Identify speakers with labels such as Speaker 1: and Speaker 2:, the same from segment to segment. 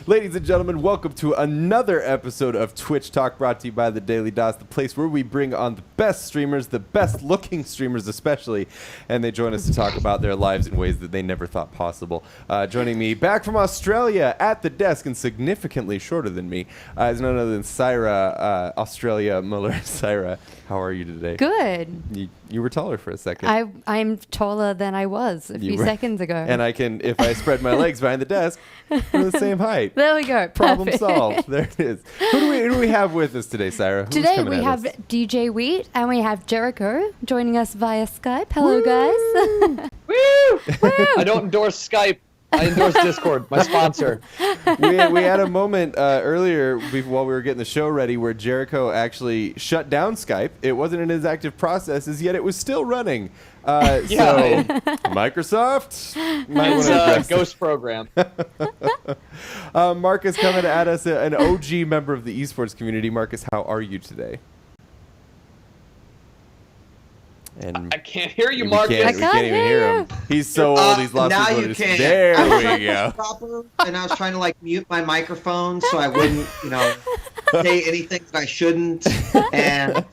Speaker 1: Ladies and gentlemen, welcome to another episode of Twitch Talk, brought to you by the Daily DOS, the place where we bring on the best streamers, the best looking streamers especially, and they join us to talk about their lives in ways that they never thought possible. Joining me back from Australia at the desk, and significantly shorter than me, is none other than Syra, Australia Muller. Syra, how are you today?
Speaker 2: Good.
Speaker 1: You were taller for a second.
Speaker 2: I'm taller than I was a few seconds ago.
Speaker 1: And I can, if I spread my legs behind the desk, we're the same height.
Speaker 2: There we go.
Speaker 1: Problem
Speaker 2: Perfect.
Speaker 1: solved. There it is. Who do we have with us today, Syra?
Speaker 2: Today we have DJWheat and we have Jericho joining us via Skype. Hello, guys.
Speaker 3: Woo! I don't endorse Skype. I endorse Discord, my sponsor.
Speaker 1: We had a moment earlier while we were getting the show ready where Jericho actually shut down Skype. It wasn't in his active processes, yet it was still running. So, Microsoft might want to address
Speaker 3: ghost program.
Speaker 1: Marcus coming at us, an OG member of the esports community. Marcus, how are you today? And
Speaker 3: I can't hear you, Marcus.
Speaker 1: We can't even hear him. He's so old. He's lost
Speaker 4: now
Speaker 1: his
Speaker 4: you
Speaker 1: voice.
Speaker 4: can.
Speaker 1: There we go.
Speaker 4: Proper, and I was trying to mute my microphone so I wouldn't, say anything that I shouldn't. And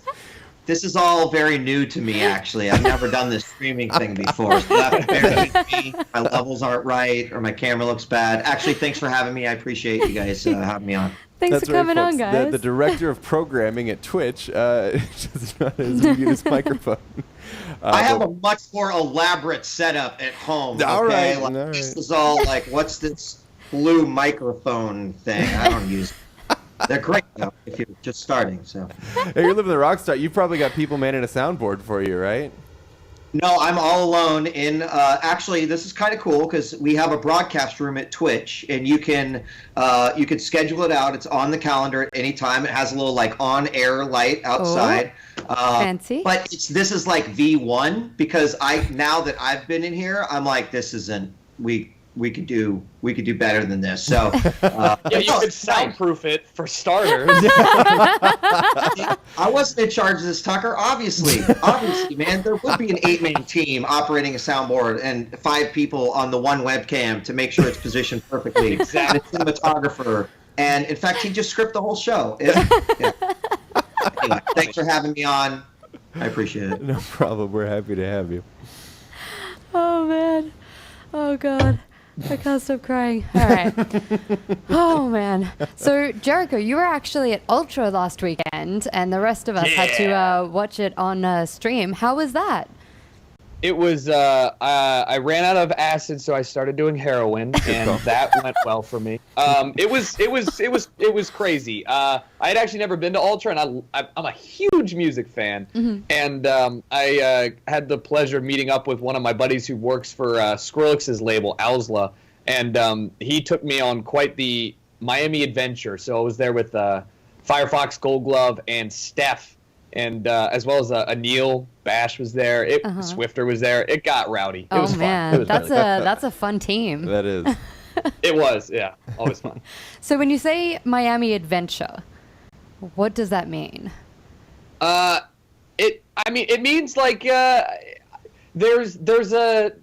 Speaker 4: this is all very new to me, actually. I've never done this streaming thing before. So that's very new to me. My levels aren't right, or my camera looks bad. Actually, thanks for having me. I appreciate you guys having me on.
Speaker 2: Thanks for coming on, guys.
Speaker 1: The director of programming at Twitch does not mute his microphone.
Speaker 4: I have a much more elaborate setup at home.
Speaker 1: All
Speaker 4: okay?
Speaker 1: right.
Speaker 4: This is all what's this blue microphone thing? I don't use it. They're great, though, if you're just starting. So.
Speaker 1: Hey, you're living the rock star. You've probably got people manning a soundboard for you, right?
Speaker 4: No, I'm all alone in, actually, this is kind of cool because we have a broadcast room at Twitch, and you can schedule it out. It's on the calendar at any time. It has a little on-air light outside.
Speaker 2: Fancy.
Speaker 4: But this is V1 because now that I've been in here, I'm this isn't, we could do better than this. So
Speaker 3: you could soundproof it for starters.
Speaker 4: I wasn't in charge of this, Tucker. Obviously, man, there would be an 8-man team operating a soundboard and 5 people on the one webcam to make sure it's positioned perfectly. Exactly. And a cinematographer, and in fact, he'd just script the whole show. Anyway, thanks for having me on. I appreciate it.
Speaker 1: No problem. We're happy to have you.
Speaker 2: Oh, man. Oh, God. I can't stop crying. All right. Oh, man. So, Jericho, you were actually at Ultra last weekend, and the rest of us had to watch it on stream. How was that?
Speaker 3: It was, I ran out of acid, so I started doing heroin, and that went well for me. It was crazy. I had actually never been to Ultra, and I'm a huge music fan. Mm-hmm. And I had the pleasure of meeting up with one of my buddies who works for Skrillex's label, Owsla, and he took me on quite the Miami adventure. So I was there with Firefox, Gold Glove, and Steph. And as well as Anil Bash was there. Swifter was there. It got rowdy. It was
Speaker 2: man,
Speaker 3: fun. It was
Speaker 2: that's a fun team.
Speaker 1: That is.
Speaker 3: It was, yeah, always fun.
Speaker 2: So when you say Miami Adventure, what does that mean?
Speaker 3: It means there's a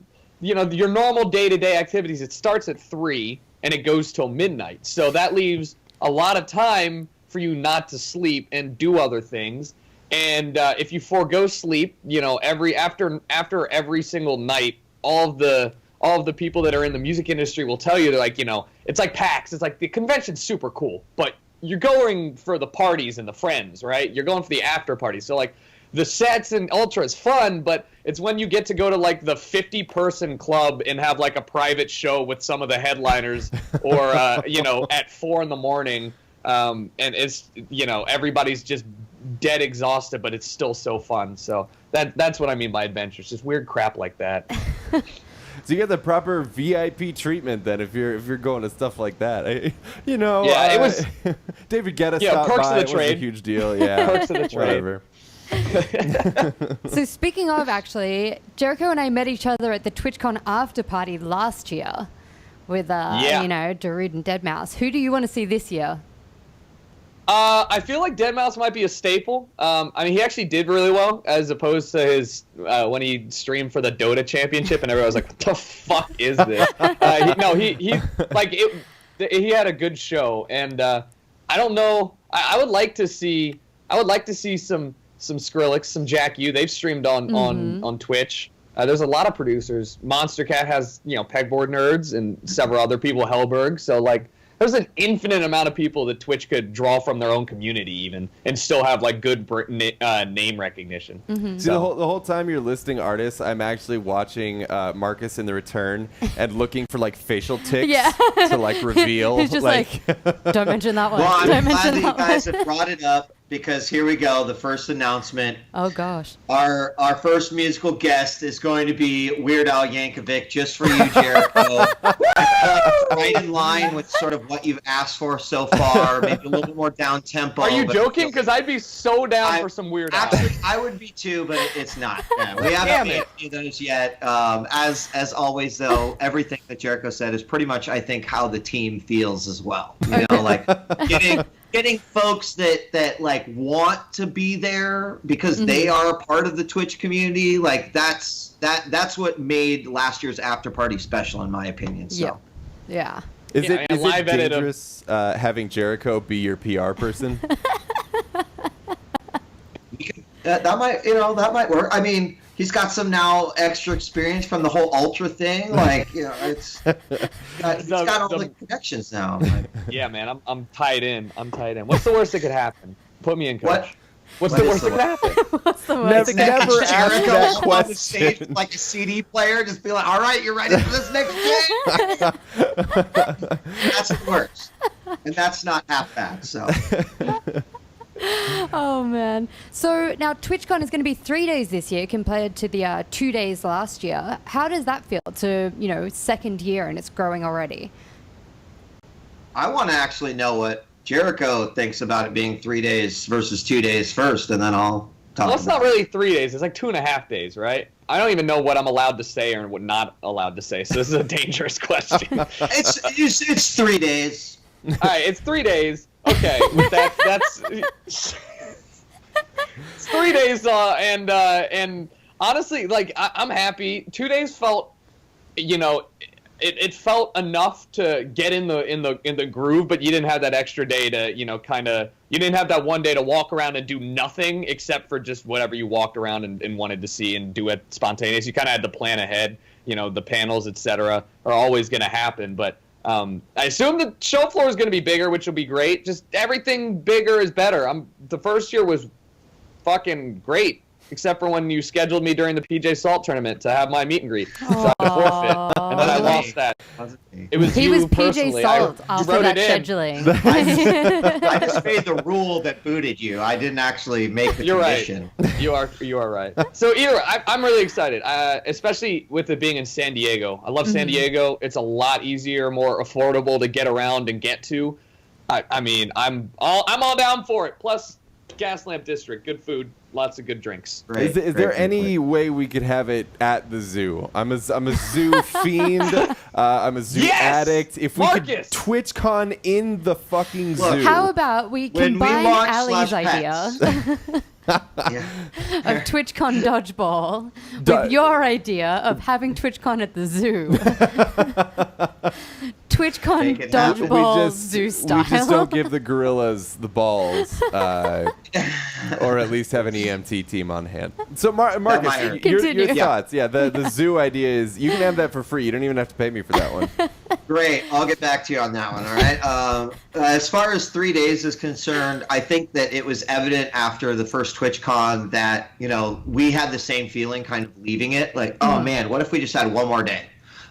Speaker 3: your normal day-to-day activities. It starts at 3 and it goes till midnight. So that leaves a lot of time for you not to sleep and do other things. And if you forego sleep, after every single night, all of the people that are in the music industry will tell you, they're it's like PAX. It's the convention's super cool, but you're going for the parties and the friends, right? You're going for the after parties. So the sets in Ultra is fun, but it's when you get to go to the 50-person club and have a private show with some of the headliners, or at 4 a.m. And it's everybody's just dead exhausted, but it's still so fun. So that's what I mean by adventures, just weird crap like that.
Speaker 1: So you get the proper VIP treatment then if you're going to stuff like that. It
Speaker 3: was
Speaker 1: David Guetta stopped
Speaker 3: perks
Speaker 1: by.
Speaker 3: of the trade.
Speaker 1: It was a huge deal. Yeah,
Speaker 3: perks of the trade.
Speaker 1: Whatever.
Speaker 2: So speaking of, actually, Jericho and I met each other at the TwitchCon after party last year with Darude and Deadmau5. Who do you want to see this year?
Speaker 3: I feel like Deadmau5 might be a staple. He actually did really well, as opposed to his when he streamed for the Dota Championship, and everyone was like, "What the fuck is this?" he had a good show, and I don't know. I would like to see some Skrillex, some Jack U. They've streamed on Twitch. There's a lot of producers. Monster Cat has Pegboard Nerds and several other people, Hellberg. So like, there's an infinite amount of people that Twitch could draw from their own community even, and still have like good name recognition.
Speaker 2: Mm-hmm.
Speaker 1: See, the whole time you're listing artists, I'm actually watching Marcus in the Return and looking for like facial tics to like reveal.
Speaker 2: He's just like, don't mention that one.
Speaker 4: Well, I'm
Speaker 2: don't
Speaker 4: glad
Speaker 2: mention
Speaker 4: that you guys
Speaker 2: one.
Speaker 4: have brought it up, because here we go. The first announcement.
Speaker 2: Oh gosh.
Speaker 4: Our first musical guest is going to be Weird Al Yankovic, just for you, Jericho. Right in line with sort of what you've asked for so far, maybe a little bit more down tempo.
Speaker 3: Are you joking? Because I'd be so down for some Weird Al.
Speaker 4: Actually, I would be too, but it's not. Yeah, we haven't made any of those yet. As always, though, everything that Jericho said is pretty much, I think, how the team feels as well. Like getting folks that like want to be there because they are a part of the Twitch community. Like that's what made last year's after party special, in my opinion. So
Speaker 2: yeah.
Speaker 1: Is it
Speaker 3: live edit
Speaker 1: dangerous having Jericho be your PR person?
Speaker 4: that might work. I mean, he's got some now extra experience from the whole Ultra thing. Like, he's got all the connections now.
Speaker 3: Yeah, man, I'm tied in. What's the worst that could happen? Put me in, coach. What's the worst that could happen?
Speaker 2: What's the worst?
Speaker 1: Never ask
Speaker 4: Jericho
Speaker 1: that
Speaker 4: up on the stage
Speaker 1: question.
Speaker 4: with, like a CD player, just be like, "All right, you're ready for this next game." That's the worst, and that's not half bad. So.
Speaker 2: Oh man. So now TwitchCon is going to be 3 days this year compared to the 2 days last year. How does that feel to, second year and it's growing already?
Speaker 4: I want to actually know what Jericho thinks about it being 3 days versus 2 days first, and then I'll talk.
Speaker 3: Well, it's not really 3 days. It's like 2.5 days, right? I don't even know what I'm allowed to say or what not allowed to say. So this is a dangerous question.
Speaker 4: It's 3 days.
Speaker 3: All right, it's 3 days. Okay, that's it's 3 days, and honestly, like I'm happy. 2 days felt, it felt enough to get in the groove, but you didn't have that extra day to, you didn't have that one day to walk around and do nothing except for just whatever you walked around and wanted to see and do it spontaneous. You kind of had to plan ahead. The panels, etc., are always going to happen, but. I assume the show floor is going to be bigger, which will be great. Just everything bigger is better. The first year was fucking great, except for when you scheduled me during the PJ Salt tournament to have my meet and great. So I had to forfeit, and then I lost that. It was
Speaker 2: He
Speaker 3: you
Speaker 2: was
Speaker 3: personally.
Speaker 2: PJ Salt
Speaker 3: I
Speaker 2: after
Speaker 3: wrote
Speaker 2: that
Speaker 3: it in.
Speaker 2: scheduling.
Speaker 4: I just made the rule that booted you. I didn't actually make the
Speaker 3: You're
Speaker 4: condition.
Speaker 3: right. You are right. So I'm really excited, especially with it being in San Diego. I love San Diego. It's a lot easier, more affordable to get around and get to. I mean, I'm all down for it. Plus, Gaslamp District, good food, lots of good drinks.
Speaker 1: Is there any way we could have it at the zoo? I'm a zoo fiend. I'm a zoo addict. If we could TwitchCon in the fucking zoo.
Speaker 2: How about we combine Ali's idea of TwitchCon dodgeball with your idea of having TwitchCon at the zoo? TwitchCon dodgeball zoo style.
Speaker 1: We just don't give the gorillas the balls, or at least have an EMT team on hand. So, Marcus, your thoughts? Yeah, the zoo idea is you can have that for free. You don't even have to pay me for that one.
Speaker 4: Great. I'll get back to you on that one, all right? As far as 3 days is concerned, I think that it was evident after the first TwitchCon that, we had the same feeling kind of leaving it. Like, oh, man, what if we just had one more day?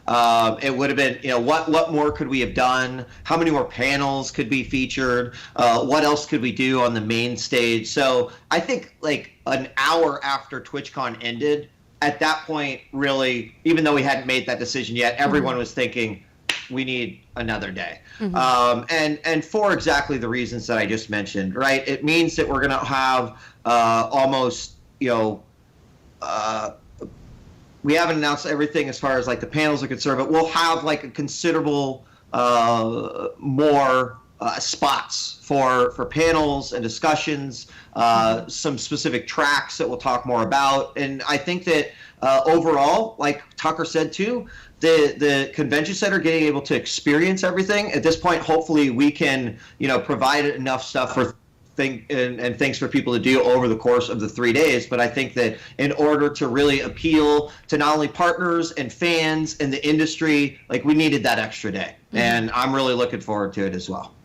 Speaker 4: It would have been, what more could we have done? How many more panels could be featured? What else could we do on the main stage? So I think like an hour after TwitchCon ended, at that point, really, even though we hadn't made that decision yet, everyone was thinking, we need another day. And for exactly the reasons that I just mentioned, right? It means that we're going to have almost, we haven't announced everything as far as like the panels are concerned, but we'll have like a considerable more spots for panels and discussions, some specific tracks that we'll talk more about. And I think that overall, like Tucker said too, the convention center getting able to experience everything. At this point, hopefully we can, provide enough stuff for and things for people to do over the course of the 3 days. But I think that in order to really appeal to not only partners and fans and the industry, like, we needed that extra day. Mm-hmm. And I'm really looking forward to it as well.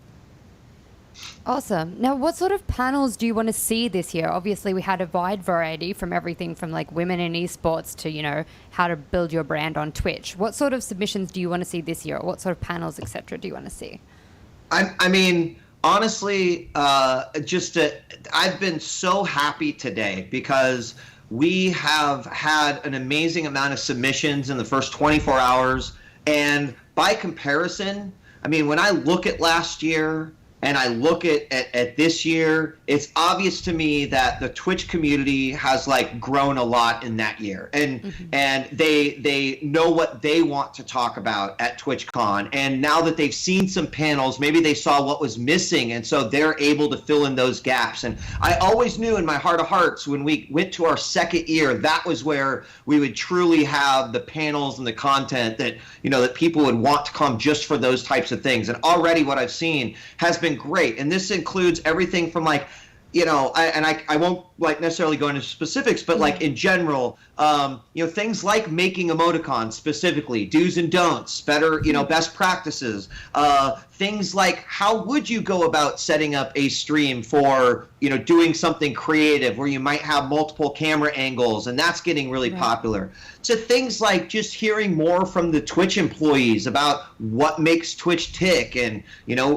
Speaker 2: Awesome. Now, what sort of panels do you want to see this year? Obviously, we had a wide variety from everything from like women in esports to, how to build your brand on Twitch. What sort of submissions do you want to see this year? Or what sort of panels, etc., do you want to see?
Speaker 4: I mean, honestly, I've been so happy today because we have had an amazing amount of submissions in the first 24 hours. And by comparison, I mean, when I look at last year and I look at this year, it's obvious to me that the Twitch community has like grown a lot in that year. And and they know what they want to talk about at TwitchCon. And now that they've seen some panels, maybe they saw what was missing, and so they're able to fill in those gaps. And I always knew in my heart of hearts when we went to our second year, that was where we would truly have the panels and the content that, that people would want to come just for those types of things. And already what I've seen has been great. And this includes everything from like, I won't like necessarily go into specifics, but like in general, things like making emoticons specifically, do's and don'ts, better, best practices, things like how would you go about setting up a stream for, doing something creative where you might have multiple camera angles, and that's getting really popular. To things like just hearing more from the Twitch employees about what makes Twitch tick, and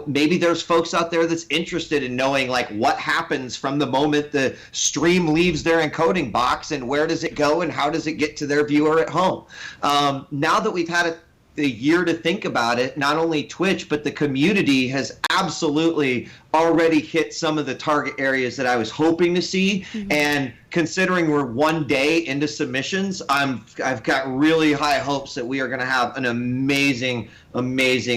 Speaker 4: maybe there's folks out there that's interested in knowing like what happens from the moment the stream leaves their encoding box and where does it go and how does it get to their viewer at home. Now that we've had a year to think about it, not only Twitch but the community has absolutely already hit some of the target areas that I was hoping to see. And considering we're 1 day into submissions, I've got really high hopes that we are going to have an amazing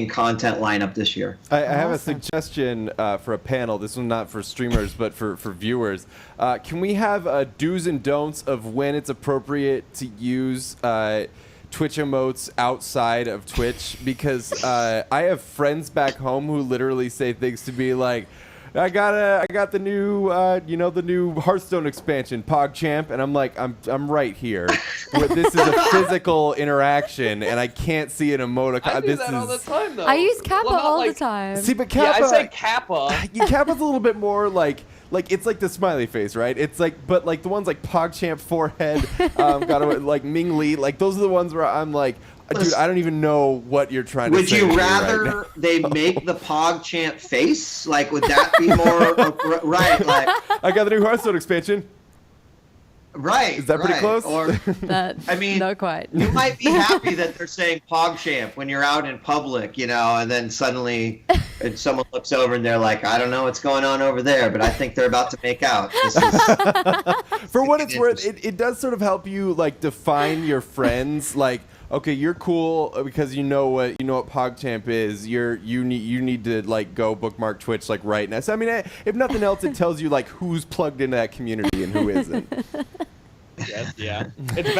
Speaker 4: content lineup this year.
Speaker 1: I have a suggestion for a panel. This one's not for streamers, but for viewers. Can we have do's and don'ts of when it's appropriate to use Twitch emotes outside of Twitch? Because I have friends back home who literally say things to me like, I got the new the new Hearthstone expansion, PogChamp, and I'm like, I'm right here. This is a physical interaction, and I can't see an emoticon.
Speaker 3: I do that all the time, though.
Speaker 2: I use Kappa all
Speaker 3: like,
Speaker 2: the time.
Speaker 1: See, but Kappa,
Speaker 3: yeah, I say Kappa.
Speaker 1: Kappa's a little bit more like it's like the smiley face, right? It's like, but like the ones like PogChamp, Forehead, like Ming Lee, like those are the ones where I'm like, dude, I don't even know what you're trying to say.
Speaker 4: Would you rather they make the PogChamp face? Like, would that be more right? Like,
Speaker 1: I got the new Hearthstone expansion.
Speaker 4: Right.
Speaker 1: Is that pretty close?
Speaker 4: Or, I mean,
Speaker 2: not quite.
Speaker 4: You might be happy that they're saying PogChamp when you're out in public, and then suddenly someone looks over and they're like, I don't know what's going on over there, but I think they're about to make out. This is
Speaker 1: For what it's worth, it does sort of help you like define your friends. Like, okay, you're cool because you know what PogChamp is. You need to like go bookmark Twitch like right now. So I mean, if nothing else, it tells you like who's plugged into that community and who isn't.
Speaker 3: Yes, yeah. It's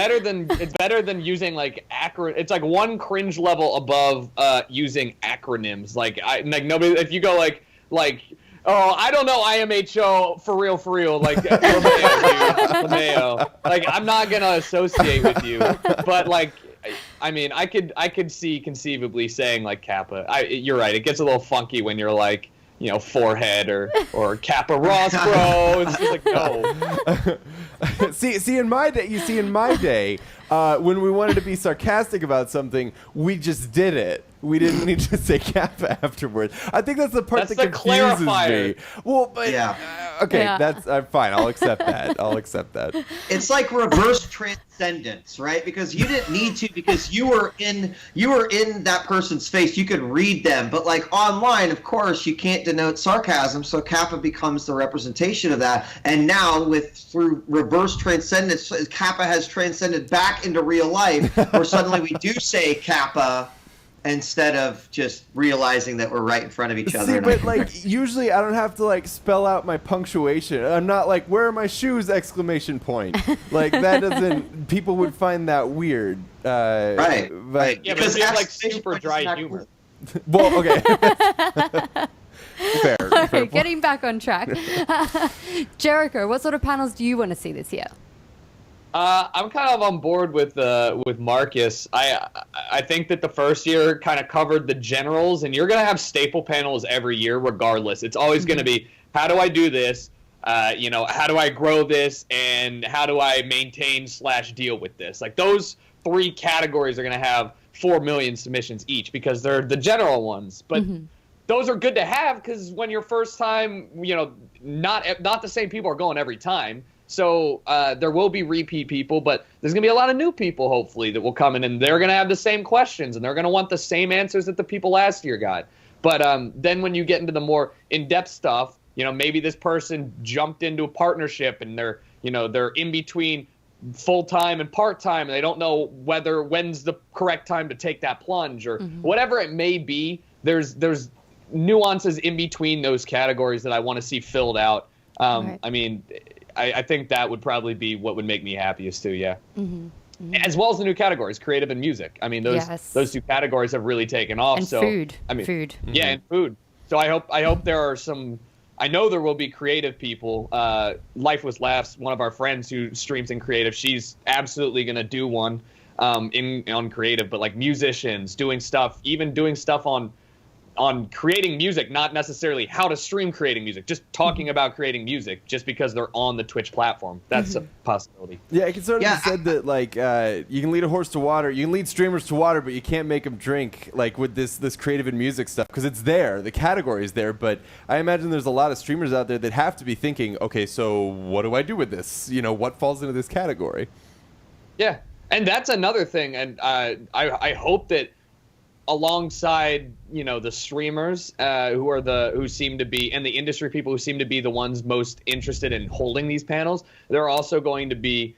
Speaker 3: better than using like It's like one cringe level above using acronyms. Like nobody. If you go like oh, I don't know, IMHO, for real, like, LeMayo. Like, I'm not gonna associate with you, but, like, I mean, I could see conceivably saying, like, Kappa. You're right, it gets a little funky when you're, like, Forehead or Kappa Ross, bro. It's just like, no.
Speaker 1: See, in my day, when we wanted to be sarcastic about something, we just did it. We didn't need to say Kappa afterwards. I think that's the part that confuses me. Well, but
Speaker 4: yeah.
Speaker 1: Okay, that's fine. I'll accept that.
Speaker 4: It's like reverse transcendence, right? Because you didn't need to, because you were in that person's face. You could read them, but like online, of course, you can't denote sarcasm. So Kappa becomes the representation of that. And now through reverse transcendence, Kappa has transcended back into real life, where suddenly we do say Kappa. instead of just realizing that we're right in front of each other.
Speaker 1: See,
Speaker 4: and
Speaker 1: but like usually I don't have to like spell out my punctuation. I'm not like, where are my shoes? Exclamation point. Like that doesn't. People would find that weird.
Speaker 4: Right.
Speaker 1: But
Speaker 3: Yeah, but we have like super dry humor.
Speaker 1: well, okay. Fair.
Speaker 2: All
Speaker 1: fair
Speaker 2: right, getting back on track. Jericho, what sort of panels do you want to see this year?
Speaker 3: I'm kind of on board with Marcus. I think that the first year kind of covered the generals, and you're gonna have staple panels every year, regardless. It's always gonna be, how do I do this? How do I grow this, and how do I maintain/deal with this? Like those three categories are gonna have 4 million submissions each because they're the general ones, but. Those are good to have because when you're first time, not the same people are going every time. So there will be repeat people, but there's going to be a lot of new people, hopefully, that will come in, and they're going to have the same questions, and they're going to want the same answers that the people last year got. But then when you get into the more in-depth stuff, maybe this person jumped into a partnership, and they're in between full-time and part-time, and they don't know when's the correct time to take that plunge, or whatever it may be. There's nuances in between those categories that I want to see filled out.
Speaker 2: Right.
Speaker 3: I mean, I think that would probably be what would make me happiest too. Yeah. As well as the new categories, creative and music. I mean, those two categories have really taken off.
Speaker 2: And
Speaker 3: so
Speaker 2: food.
Speaker 3: I mean,
Speaker 2: food.
Speaker 3: Yeah, and food. So I hope there are some. I know there will be creative people. Life with Laughs, one of our friends who streams in creative, she's absolutely gonna do one on creative. But like musicians doing stuff, even doing stuff on creating music, not necessarily how to stream creating music, just talking about creating music just because they're on the Twitch platform. That's a possibility.
Speaker 1: Yeah, it can sort of be said that like you can lead a horse to water, you can lead streamers to water, but you can't make them drink, like with this creative and music stuff, because it's there, the category is there. But I imagine there's a lot of streamers out there that have to be thinking, okay, so what do I do with this? What falls into this category? Yeah,
Speaker 3: and that's another thing, and I hope that alongside the streamers who seem to be, and the industry people who seem to be the ones most interested in holding these panels, there are also going to be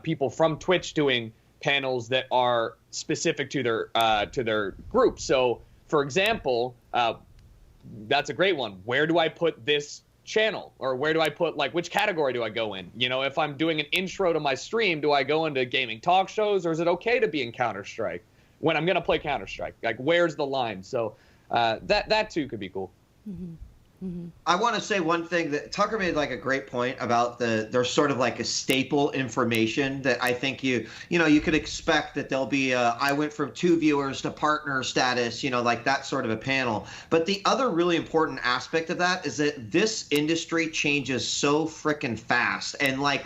Speaker 3: people from Twitch doing panels that are specific to their group. So for example, that's a great one. Where do I put this channel, or where do I put, like, which category do I go in? If I'm doing an intro to my stream, do I go into gaming talk shows, or is it okay to be in Counter-Strike when I'm going to play Counter-Strike? Like, where's the line? So that too could be cool.
Speaker 4: I want to say one thing that Tucker made, like, a great point about there's sort of like a staple information that I think you could expect that there'll be I went from 2 viewers to partner status, like that sort of a panel. But the other really important aspect of that is that this industry changes so frickin' fast, and like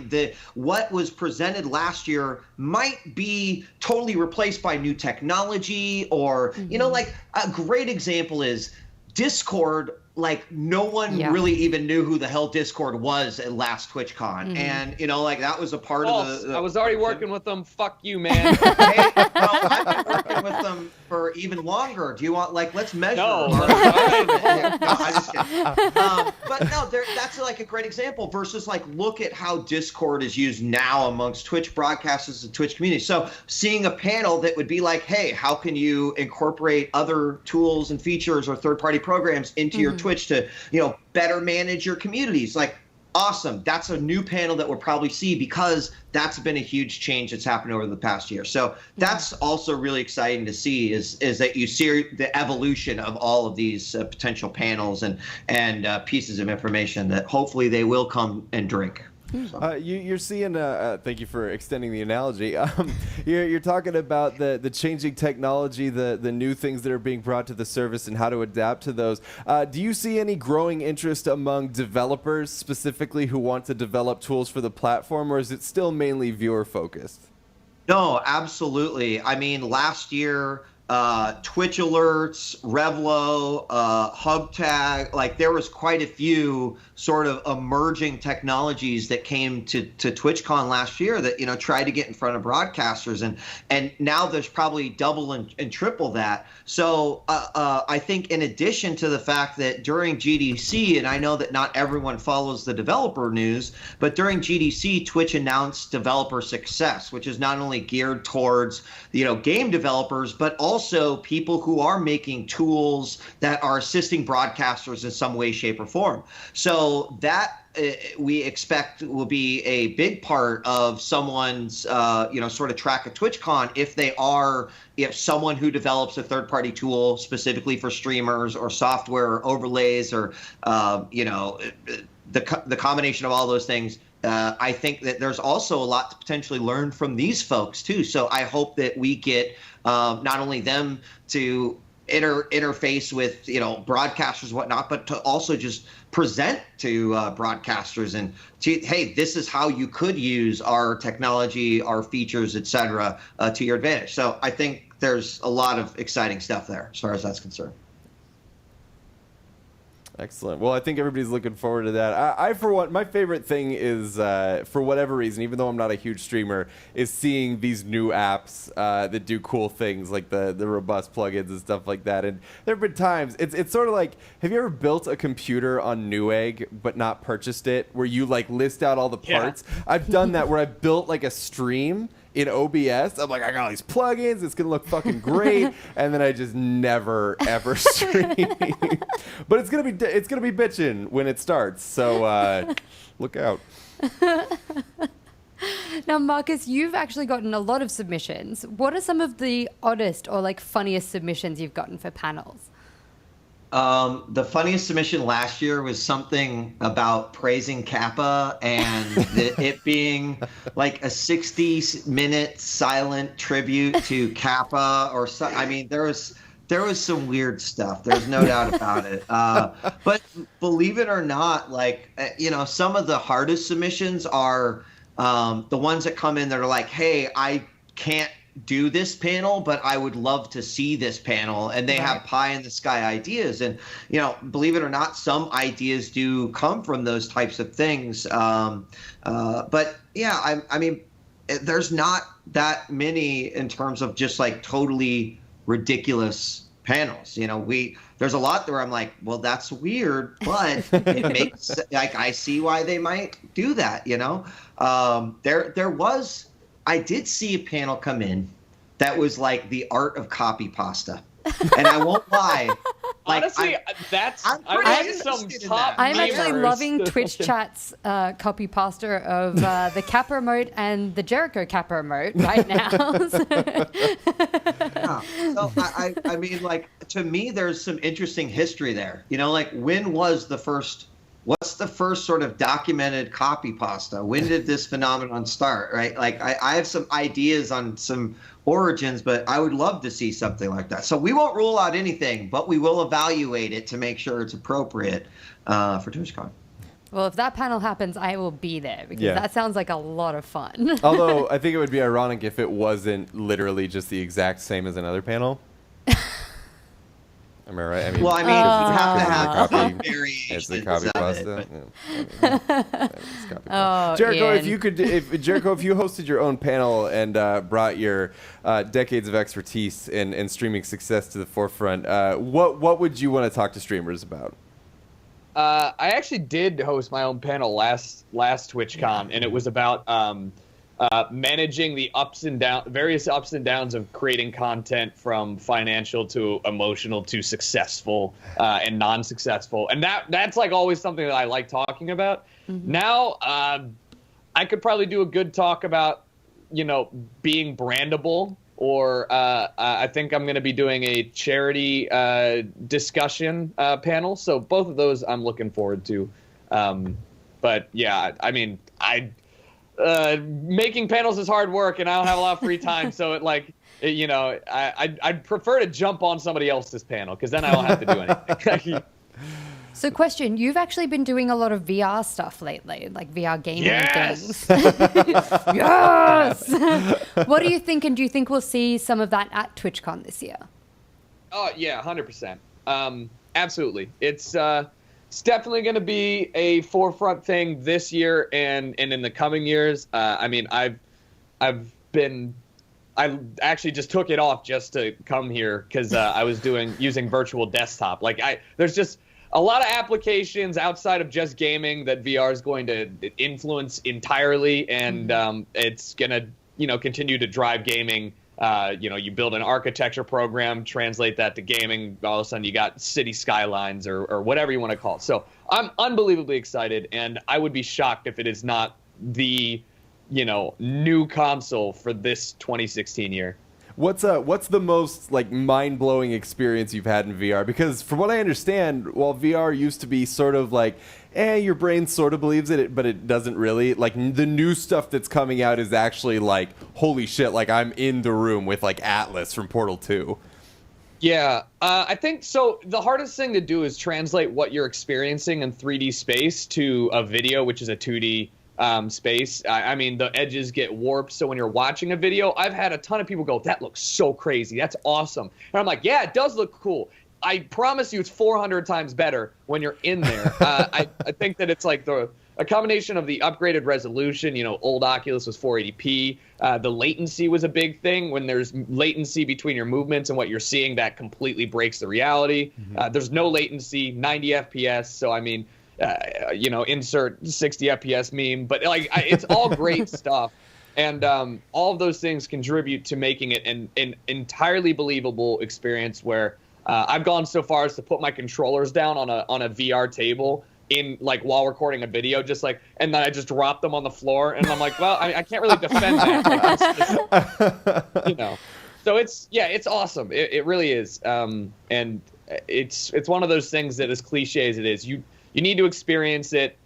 Speaker 4: what was presented last year might be totally replaced by new technology, or like a great example is Discord. Like, no one really even knew who the hell Discord was at last TwitchCon. And, like, that was a part of the...
Speaker 3: I was already working with them. Fuck you, man.
Speaker 4: Hey, well, I've been working with them for even longer. Do you want, like, let's measure?
Speaker 3: No.
Speaker 4: No, I'm just kidding. But no, that's, like, a great example versus, like, look at how Discord is used now amongst Twitch broadcasters and Twitch community. So seeing a panel that would be like, hey, how can you incorporate other tools and features or third-party programs into your Twitch to better manage your communities? Like, awesome. That's a new panel that we'll probably see, because that's been a huge change that's happened over the past year. So that's also really exciting to see, is that you see the evolution of all of these potential panels and pieces of information that hopefully they will come and drink.
Speaker 1: You're seeing, thank you for extending the analogy. You're talking about the changing technology, the new things that are being brought to the service and how to adapt to those. Do you see any growing interest among developers specifically who want to develop tools for the platform, or is it still mainly viewer focused?
Speaker 4: No, absolutely. I mean, last year, Twitch alerts, Revlo, HubTag, like there was quite a few sort of emerging technologies that came to TwitchCon last year that, tried to get in front of broadcasters, and now there's probably double and triple that. So I think in addition to the fact that during GDC, and I know that not everyone follows the developer news, but during GDC, Twitch announced Developer Success, which is not only geared towards, game developers, but also also people who are making tools that are assisting broadcasters in some way, shape, or form. So that we expect will be a big part of someone's, sort of track at TwitchCon if someone who develops a third-party tool specifically for streamers or software or overlays or, the combination of all those things. I think that there's also a lot to potentially learn from these folks too. So I hope that we get not only them to interface with broadcasters and whatnot, but to also just present to broadcasters and hey, this is how you could use our technology, our features, etc., to your advantage. So I think there's a lot of exciting stuff there as far as that's concerned.
Speaker 1: Excellent. Well, I think everybody's looking forward to that. I for one, my favorite thing is, for whatever reason, even though I'm not a huge streamer, is seeing these new apps that do cool things like the robust plugins and stuff like that. And there have been times, it's sort of like, have you ever built a computer on Newegg but not purchased it, where you like list out all the parts? Yeah. I've done that where I built like a stream in OBS. I'm like, I got all these plugins, it's gonna look fucking great, and then I just never ever stream. But it's gonna be bitching when it starts, so look out.
Speaker 2: Now, Marcus, you've actually gotten a lot of submissions. What are some of the oddest or like funniest submissions you've gotten for panels?
Speaker 4: The funniest submission last year was something about praising Kappa and it being like a 60-minute silent tribute to Kappa or so. I mean, there was some weird stuff. There's no doubt about it. But believe it or not, like, some of the hardest submissions are the ones that come in that are like, hey, I can't do this panel, but I would love to see this panel, and they have pie in the sky ideas. And believe it or not, some ideas do come from those types of things. But yeah, I mean, there's not that many in terms of just like totally ridiculous panels. There's a lot where I'm like, well, that's weird, but it makes like I see why they might do that. I did see a panel come in that was like the art of copy pasta. And I won't lie. Like,
Speaker 3: honestly, I'm
Speaker 2: actually loving Twitch chat's copy pasta of the Kappa emote and the Jericho Kappa emote right now.
Speaker 4: Yeah. So I mean, like, to me, there's some interesting history there. Like, what's the first sort of documented copy pasta? When did this phenomenon start, right? Like, I have some ideas on some origins, but I would love to see something like that. So we won't rule out anything, but we will evaluate it to make sure it's appropriate for TwitchCon.
Speaker 2: Well, if that panel happens, I will be there, because that sounds like a lot of fun.
Speaker 1: Although, I think it would be ironic if it wasn't literally just the exact same as another panel. Am I right? I mean,
Speaker 4: well, I mean, you have to have some variation.
Speaker 1: It's the copy pasta.
Speaker 2: Jericho,
Speaker 1: Ian. If you hosted your own panel and brought your decades of expertise in streaming success to the forefront, what would you want to talk to streamers about?
Speaker 3: I actually did host my own panel last TwitchCon, and it was about managing the various ups and downs of creating content, from financial to emotional to successful and non-successful. And that's like always something that I like talking about. Mm-hmm. Now, I could probably do a good talk about, being brandable, or I think I'm going to be doing a charity discussion panel. So both of those I'm looking forward to. But yeah, I mean, making panels is hard work, and I don't have a lot of free time. So I'd prefer to jump on somebody else's panel, because then I don't have to do anything.
Speaker 2: So question, you've actually been doing a lot of VR stuff lately, like VR gaming things. Yes! What do you think, and do you think we'll see some of that at TwitchCon this year?
Speaker 3: Oh, yeah, 100%. Absolutely. It's definitely going to be a forefront thing this year and in the coming years. I mean, I actually just took it off just to come here, because I was using virtual desktop. Like, there's just a lot of applications outside of just gaming that VR is going to influence entirely, and it's going to continue to drive gaming You build an architecture program, translate that to gaming, all of a sudden you got city skylines or whatever you want to call it. So I'm unbelievably excited, and I would be shocked if it is not the, new console for this 2016 year.
Speaker 1: What's the most like mind-blowing experience you've had in VR? Because from what I understand, while VR used to be sort of like, your brain sort of believes it, but it doesn't really. Like the new stuff that's coming out is actually like, holy shit! Like I'm in the room with like Atlas from Portal 2.
Speaker 3: Yeah, I think so. The hardest thing to do is translate what you're experiencing in 3D space to a video, which is a 2D space. I mean, the edges get warped. So when you're watching a video, I've had a ton of people go, "That looks so crazy. That's awesome." And I'm like, "Yeah, it does look cool. I promise you it's 400 times better when you're in there." I think that it's like a combination of the upgraded resolution. Old Oculus was 480p. The latency was a big thing. When there's latency between your movements and what you're seeing, that completely breaks the reality. There's no latency, 90 FPS. So, I mean, insert 60 FPS meme. But it's all great stuff. And all of those things contribute to making it an entirely believable experience where I've gone so far as to put my controllers down on a VR table while recording a video, and then I just drop them on the floor, and I'm like, well, I can't really defend that. So it's awesome. It really is. And it's one of those things that, as cliche as it is, you need to experience it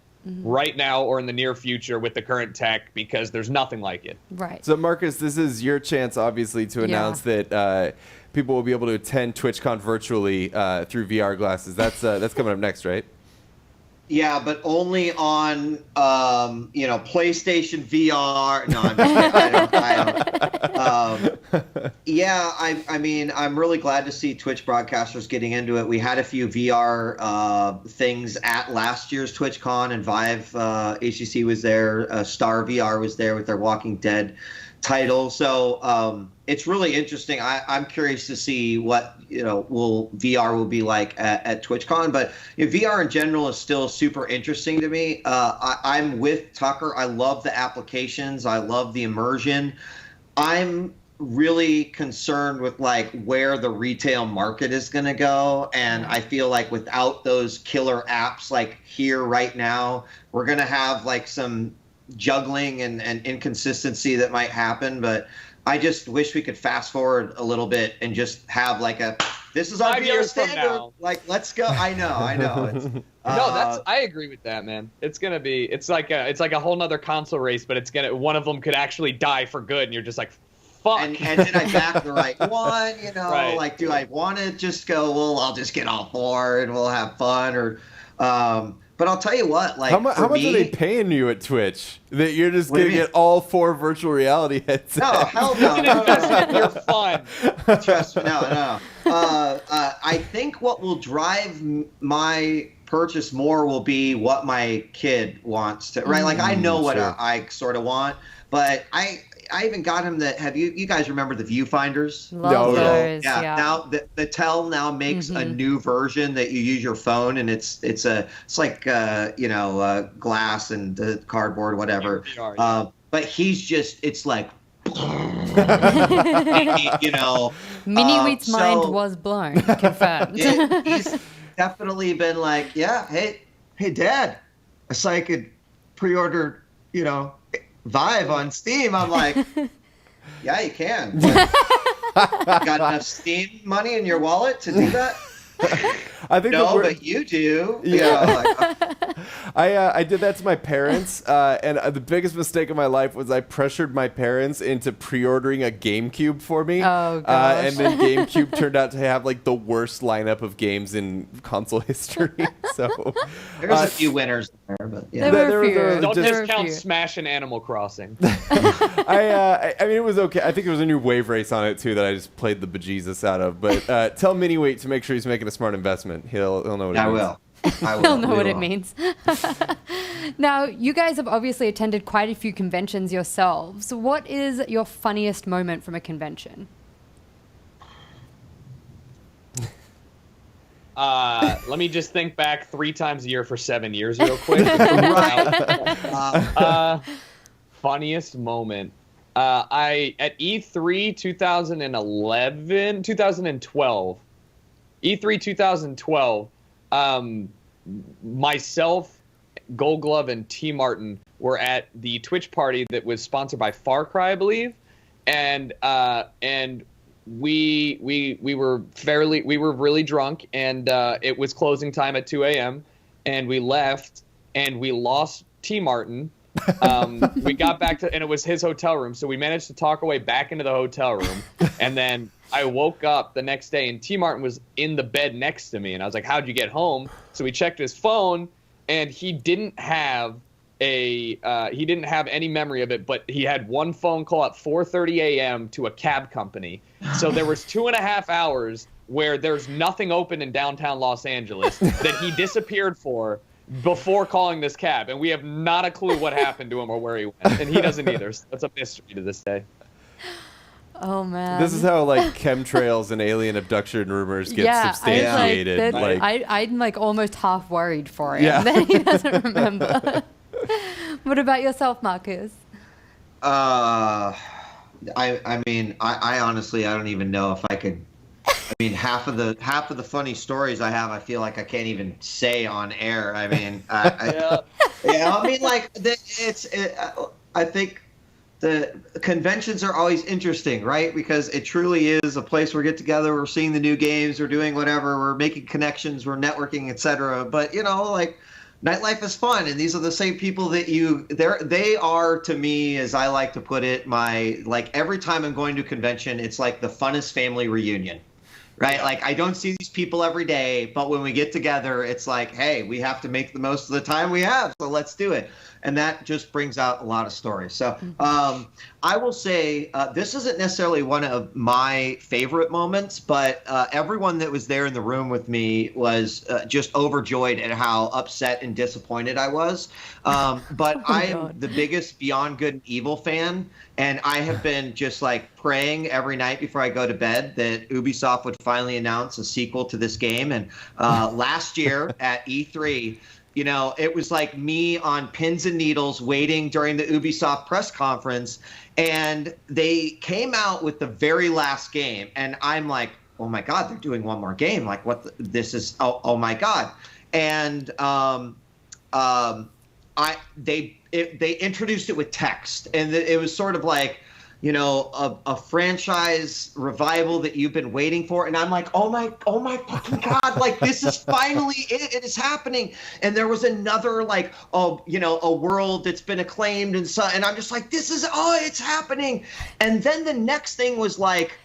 Speaker 3: right now or in the near future with the current tech, because there's nothing like it.
Speaker 2: Right.
Speaker 1: So Marcus, this is your chance, obviously, to announce that people will be able to attend TwitchCon virtually through VR glasses. That's coming up next, right?
Speaker 4: Yeah, but only on PlayStation VR. No, I'm just kidding. I mean, I'm really glad to see Twitch broadcasters getting into it. We had a few VR things at last year's TwitchCon, and Vive HTC was there. Star VR was there with their Walking Dead title. So it's really interesting. I'm curious to see what VR will be like at TwitchCon. But VR in general is still super interesting to me. I'm with Tucker. I love the applications. I love the immersion. I'm really concerned with where the retail market is going to go, and I feel like without those killer apps here right now, we're going to have some juggling and inconsistency that might happen. But I just wish we could fast forward a little bit and just have this is our
Speaker 3: 5
Speaker 4: VR
Speaker 3: years from
Speaker 4: standard.
Speaker 3: now.
Speaker 4: Let's go. I know. It's,
Speaker 3: I agree with that, man. It's gonna be it's like a whole nother console race, but one of them could actually die for good, and you're just like, fuck.
Speaker 4: And did I back the right one?
Speaker 3: Right.
Speaker 4: Do I want to just go, well, I'll just get all four and we'll have fun, or but I'll tell you what,
Speaker 1: how much are they paying you at Twitch that you're just going to get all 4 virtual reality headsets?
Speaker 4: No, hell no.
Speaker 3: You're fun.
Speaker 4: Trust me, no. I think what will drive my purchase more will be what my kid wants to, right? I know what I sort of want, but I even got him you guys remember the viewfinders?
Speaker 2: Love those, yeah.
Speaker 4: Now the Tel now makes a new version that you use your phone, and it's like glass and the cardboard, whatever. But he's just, it's like
Speaker 2: Mini Wheat's mind was blown. Confirmed.
Speaker 4: He's definitely been like, hey Dad, I saw you could pre-order Vive on Steam. I'm like, yeah, you can. Got enough Steam money in your wallet to do that?
Speaker 1: I think
Speaker 4: no, but you do.
Speaker 1: Yeah. I did that to my parents, and the biggest mistake of my life was I pressured my parents into pre-ordering a GameCube for me.
Speaker 2: Oh, gosh.
Speaker 1: And then GameCube turned out to have the worst lineup of games in console history. So
Speaker 4: there's a few winners there, but yeah.
Speaker 2: There were a few.
Speaker 3: Don't discount Smash and Animal Crossing.
Speaker 1: I mean, it was okay. I think there was a new wave race on it too that I just played the bejesus out of. But tell Mini Wheat to make sure he's making a smart investment. He'll know what it means.
Speaker 4: I will.
Speaker 2: He'll know what it means. Now, you guys have obviously attended quite a few conventions yourselves. What is your funniest moment from a convention?
Speaker 3: Let me just think back 3 times a year for 7 years real quick. Funniest moment. I at E3 2012, E3 2012, myself, Gold Glove, and T Martin were at the Twitch party that was sponsored by Far Cry, I believe, and we were really drunk, and it was closing time at 2 a.m. and we left, and we lost T Martin. We got back to, and it was his hotel room, so we managed to talk our way back into the hotel room, and then I woke up the next day, and T Martin was in the bed next to me, and I was like, how'd you get home? So we checked his phone, and he didn't have any memory of it, but he had one phone call at 4:30 a.m. to a cab company. So there was 2.5 hours where there's nothing open in downtown Los Angeles that he disappeared for before calling this cab, and we have not a clue what happened to him or where he went, and he doesn't either. So that's a mystery to this day.
Speaker 2: Oh man,
Speaker 1: This is how like chemtrails and alien abduction rumors get substantiated.
Speaker 2: I'm like almost half worried for him
Speaker 1: Yeah.
Speaker 2: that he doesn't remember. What about yourself, Marcus?
Speaker 4: I mean, I honestly, I don't even know if I could. I mean, half of the funny stories I have, I feel like I can't even say on air. I mean, I mean, like I think the conventions are always interesting, right? Because it truly is a place where we get together, we're seeing the new games, we're doing whatever, we're making connections, we're networking, etc. But like nightlife is fun, and these are the same people that they are to me, as I like to put it, every time I'm going to a convention, it's like the funnest family reunion. Right? Like, I don't see these people every day, but when we get together, it's like, hey, we have to make the most of the time we have, so let's do it. And that just brings out a lot of stories. So I will say this isn't necessarily one of my favorite moments, but everyone that was there in the room with me was just overjoyed at how upset and disappointed I was. But I am the biggest Beyond Good and Evil fan, and I have been just like praying every night before I go to bed that Ubisoft would finally announce a sequel to this game. And last year at E3, it was like me on pins and needles waiting during the Ubisoft press conference, and they came out with the very last game, and I'm like, oh my God, they're doing one more game. Like, this is, oh my God. And they introduced it with text, and it was sort of like, a franchise revival that you've been waiting for. And I'm like, oh my fucking God, like, this is finally it. It is happening. And there was another, like, a world that's been acclaimed. And I'm just like, it's happening. And then the next thing was like,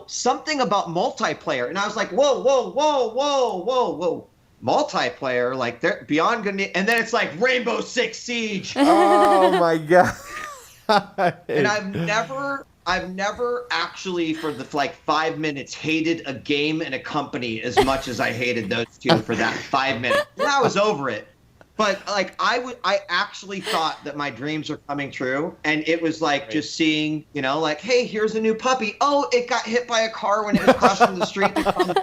Speaker 4: something about multiplayer. And I was like, whoa. Multiplayer, like, they're Beyond Good. And then it's like Rainbow Six Siege.
Speaker 1: Oh my God.
Speaker 4: And I've never actually for the 5 minutes hated a game and a company as much as I hated those two for that 5 minutes. And I was over it. But like I actually thought that my dreams are coming true, and it was like just seeing, like, hey, here's a new puppy. Oh, it got hit by a car when it was crossing the street to come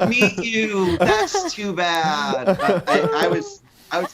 Speaker 4: meet you. That's too bad. I was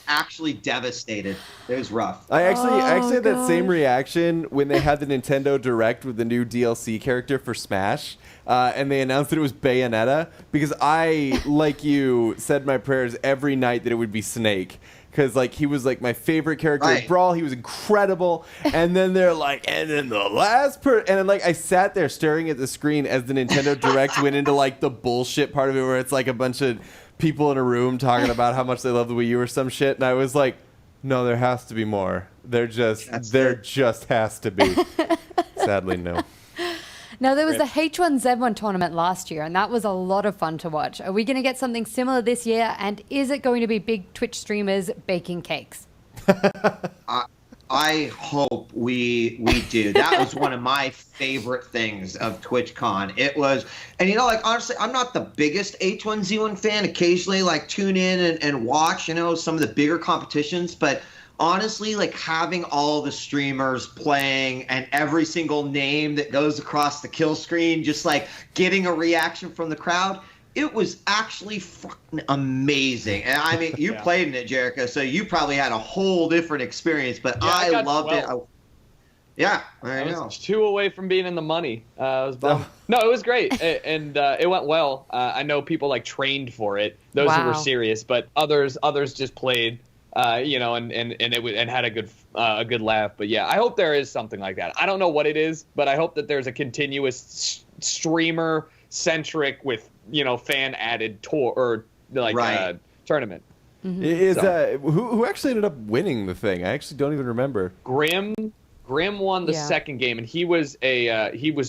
Speaker 4: actually devastated. It was rough.
Speaker 1: I actually had that same reaction when they had the Nintendo Direct with the new DLC character for Smash, and they announced that it was Bayonetta, because I, like you, said my prayers every night that it would be Snake. Because, like, he was, like, my favorite character in Brawl. He was incredible. And then they're like, and then the last and then, like, I sat there staring at the screen as the Nintendo Direct went into, like, the bullshit part of it where it's, like, a bunch of people in a room talking about how much they love the Wii U or some shit. And I was like, no, there has to be more. There just has to be. Sadly, no.
Speaker 2: Now, there was the H1Z1 tournament last year, and that was a lot of fun to watch. Are we going to get something similar this year? And is it going to be big Twitch streamers baking cakes?
Speaker 4: I hope we do. That was one of my favorite things of TwitchCon. It was, and honestly, I'm not the biggest H1Z1 fan. Occasionally, like, tune in and watch, some of the bigger competitions, but honestly, like, having all the streamers playing and every single name that goes across the kill screen, just like getting a reaction from the crowd, it was actually fucking amazing. And I mean, you played in it, Jericho, so you probably had a whole different experience, but I loved 12. Yeah, there
Speaker 3: I
Speaker 4: you go.
Speaker 3: was 2 away from being in the money. I was bummed. No, it was great, and it went well. I know people like trained for it, those who were
Speaker 2: Wow.
Speaker 3: serious, but others just played, and had a good laugh. But yeah, I hope there is something like that. I don't know what it is, but I hope that there's a continuous streamer centric with fan added tour or like
Speaker 4: Right.
Speaker 3: tournament.
Speaker 1: Is who actually ended up winning the thing? I actually don't even remember.
Speaker 3: Grim won the
Speaker 2: Yeah.
Speaker 3: second game, and he was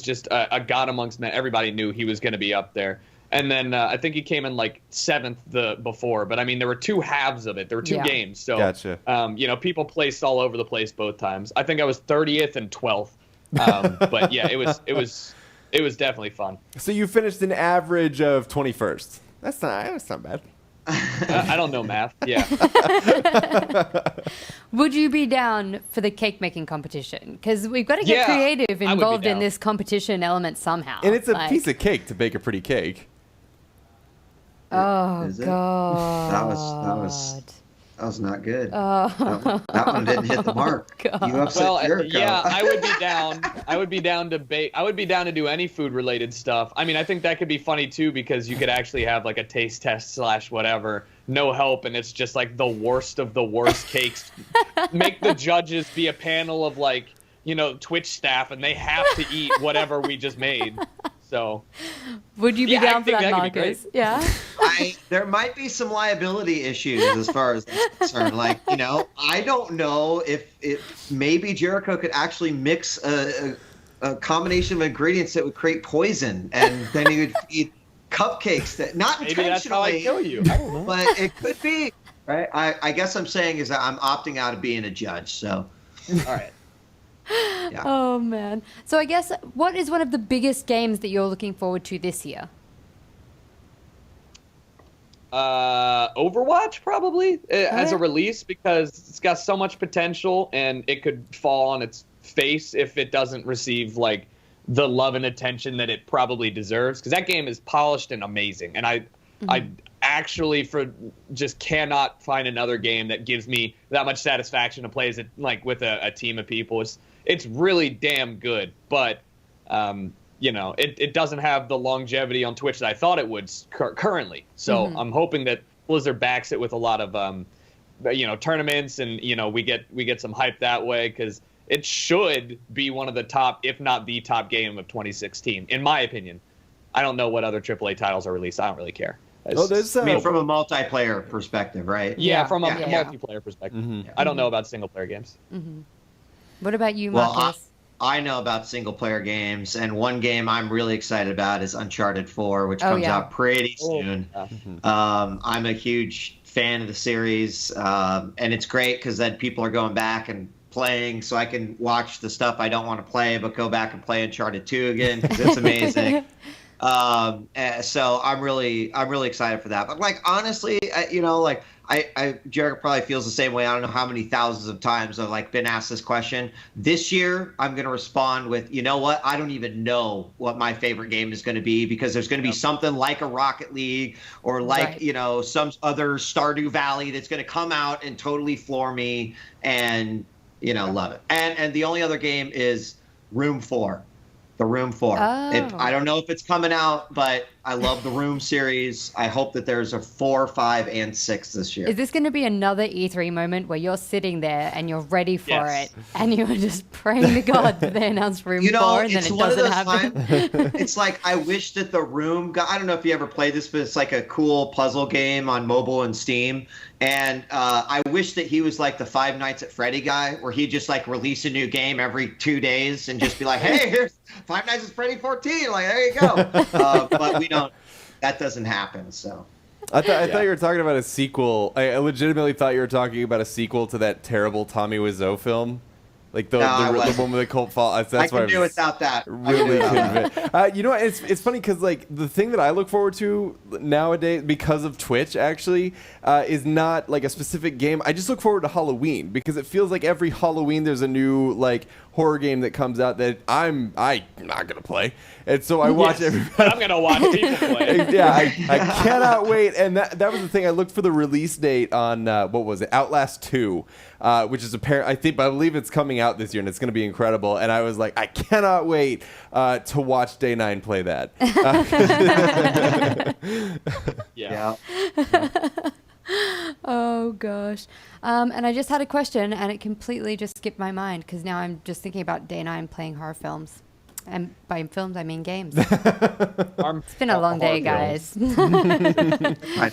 Speaker 3: just a god amongst men. Everybody knew he was going to be up there. And then I think he came in like 7th the before. But I mean, there were 2 halves of it. There were 2
Speaker 2: Yeah.
Speaker 3: games, so
Speaker 1: Gotcha.
Speaker 3: people placed all over the place both times. I think I was 30th and 12th. But yeah, it was definitely fun.
Speaker 1: So you finished an average of 21st. That's not bad.
Speaker 3: I don't know math. Yeah.
Speaker 2: Would you be down for the cake making competition? Because we've got to get
Speaker 3: Yeah,
Speaker 2: creative
Speaker 3: I would be
Speaker 2: involved in
Speaker 3: down.
Speaker 2: this competition element somehow.
Speaker 1: And it's a
Speaker 2: Like-
Speaker 1: piece of cake to bake a pretty cake.
Speaker 2: Oh
Speaker 4: Is it?
Speaker 2: God.
Speaker 4: That was not good.
Speaker 2: Oh.
Speaker 4: That one didn't hit the mark.
Speaker 2: God.
Speaker 4: You upset
Speaker 3: Well,
Speaker 4: Jericho.
Speaker 3: yeah, I would be down. I would be down to bake. I would be down to do any food-related stuff. I mean, I think that could be funny too because you could actually have like a taste test / whatever, no help, and it's just like the worst of the worst cakes. Make the judges be a panel of like Twitch staff, and they have to eat whatever we just made. So
Speaker 2: Would you be
Speaker 3: Yeah, I
Speaker 2: down for
Speaker 3: think
Speaker 2: that,
Speaker 3: that could be
Speaker 2: Marcus? Yeah.
Speaker 4: There might be some liability issues as far as that's concerned. Like, I don't know if maybe Jericho could actually mix a combination of ingredients that would create poison, and then he would eat cupcakes that not
Speaker 3: maybe that's how I
Speaker 4: intentionally,
Speaker 3: kill you. I don't know.
Speaker 4: but it could be. Right? I guess I'm saying is that I'm opting out of being a judge. So,
Speaker 3: All right.
Speaker 4: yeah.
Speaker 2: Oh man. So I guess what is one of the biggest games that you're looking forward to this year?
Speaker 3: Overwatch probably as
Speaker 2: yeah.
Speaker 3: a release because it's got so much potential and it could fall on its face if it doesn't receive like the love and attention that it probably deserves because that game is polished and amazing and I actually just cannot find another game that gives me that much satisfaction to play as it like with a team of people. It's really damn good, but it doesn't have the longevity on Twitch that I thought it would currently. So I'm hoping that Blizzard backs it with a lot of tournaments and we get some hype that way because it should be one of the top, if not the top game of 2016, in my opinion. I don't know what other AAA titles are released. I don't really care.
Speaker 1: There's
Speaker 4: I mean, from a multiplayer perspective, right?
Speaker 3: yeah, from a
Speaker 2: Yeah.
Speaker 3: multiplayer perspective.
Speaker 1: Mhm.
Speaker 3: I don't know about single player games.
Speaker 2: What about you,
Speaker 4: Well,
Speaker 2: Marcus?
Speaker 4: I know about single player games, and one game I'm really excited about is Uncharted 4, which
Speaker 2: Oh,
Speaker 4: comes
Speaker 2: yeah.
Speaker 4: out pretty soon. I'm a huge fan of the series, and it's great because then people are going back and playing, so I can watch the stuff I don't want to play, but go back and play Uncharted 2 again because it's amazing. So I'm really excited for that. But like honestly, Jericho probably feels the same way. I don't know how many thousands of times I've like been asked this question. This year, I'm going to respond with, you know what? I don't even know what my favorite game is going to be because there's going to be something like a Rocket League or like,
Speaker 2: Right.
Speaker 4: some other Stardew Valley that's going to come out and totally floor me and, love it. And the only other game is Room 4. The Room 4.
Speaker 2: Oh.
Speaker 4: I don't know if it's coming out, but I love the Room series. I hope that there's a 4, 5, and 6 this year.
Speaker 2: Is this going to be another E3 moment where you're sitting there and you're ready for
Speaker 3: Yes.
Speaker 2: it and you're just praying to God that they announce Room 4 and then
Speaker 4: it's
Speaker 2: it
Speaker 4: one of
Speaker 2: doesn't
Speaker 4: those
Speaker 2: happen?
Speaker 4: times. It's like I wish that the Room. I don't know if you ever played this, but it's like a cool puzzle game on mobile and Steam. And I wish that he was like the Five Nights at Freddy guy, where he'd just like release a new game every 2 days and just be like, "Hey, here's Five Nights at Freddy 14." Like, there you go. But we don't. That doesn't happen. So.
Speaker 1: I thought you were talking about a sequel. I legitimately thought you were talking about a sequel to that terrible Tommy Wiseau film. Like the one with the cult fall. That's
Speaker 4: I
Speaker 1: why
Speaker 4: can do without that.
Speaker 1: Really convinced. It's funny because like the thing that I look forward to nowadays because of Twitch actually is not like a specific game. I just look forward to Halloween because it feels like every Halloween there's a new like horror game that comes out that I'm not gonna play, and so I watch everybody.
Speaker 3: I'm gonna watch people play.
Speaker 1: Yeah, I cannot wait. And that was the thing. I looked for the release date on what was it, Outlast 2, which is apparent. I believe it's coming out out this year, and it's going to be incredible. And I was like, I cannot wait to watch Day 9 play that.
Speaker 3: Yeah.
Speaker 2: Oh gosh. And I just had a question, and it completely just skipped my mind because now I'm just thinking about Day 9 playing horror films. And by films, I mean games. It's been a long day, guys.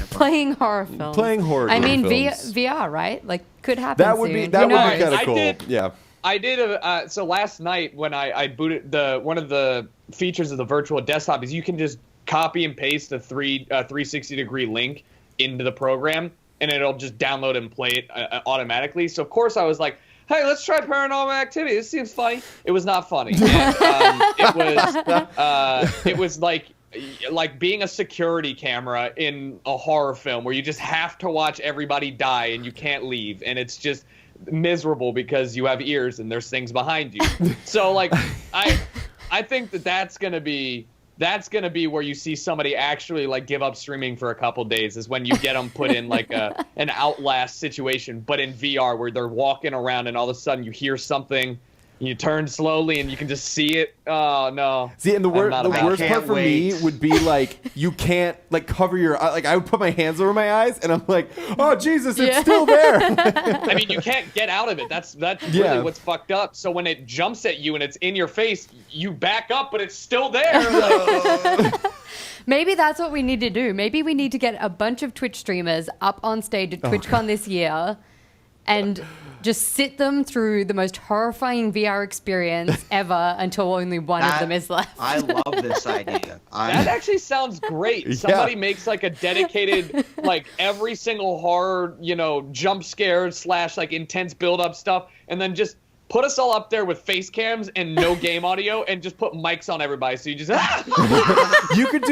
Speaker 2: Playing horror films.
Speaker 1: Playing horror
Speaker 2: I mean,
Speaker 1: films.
Speaker 2: VR, right? Like, could happen
Speaker 1: That would
Speaker 2: soon.
Speaker 1: be
Speaker 2: Who
Speaker 1: kind
Speaker 2: knows?
Speaker 1: of cool. Yeah.
Speaker 3: I did so last night when I booted one of the features of the virtual desktop is you can just copy and paste a 360-degree link into the program, and it'll just download and play it automatically. So of course I was like, hey, let's try Paranormal Activity. This seems funny. It was not funny. And, it was like being a security camera in a horror film where you just have to watch everybody die and you can't leave, and it's just miserable because you have ears and there's things behind you. So like I think that's gonna be where you see somebody actually like give up streaming for a couple days, is when you get them put in like an Outlast situation, but in VR, where they're walking around and all of a sudden you hear something, you turn slowly and you can just see it. Oh no!
Speaker 1: See, and the worst part for me
Speaker 4: wait.
Speaker 1: would be like you can't like cover your like I would put my hands over my eyes and I'm like, oh Jesus, it's still there.
Speaker 3: I mean, you can't get out of it. That's really what's fucked up. So when it jumps at you and it's in your face, you back up, but it's still there.
Speaker 2: Maybe that's what we need to do. Maybe we need to get a bunch of Twitch streamers up on stage at TwitchCon this year and just sit them through the most horrifying VR experience ever until only one of them is left.
Speaker 4: I love this idea.
Speaker 3: That actually sounds great. Somebody makes like a dedicated, like every single horror, jump scare / like intense build up stuff, and then just put us all up there with face cams and no game audio, and just put mics on everybody. So you just
Speaker 1: you could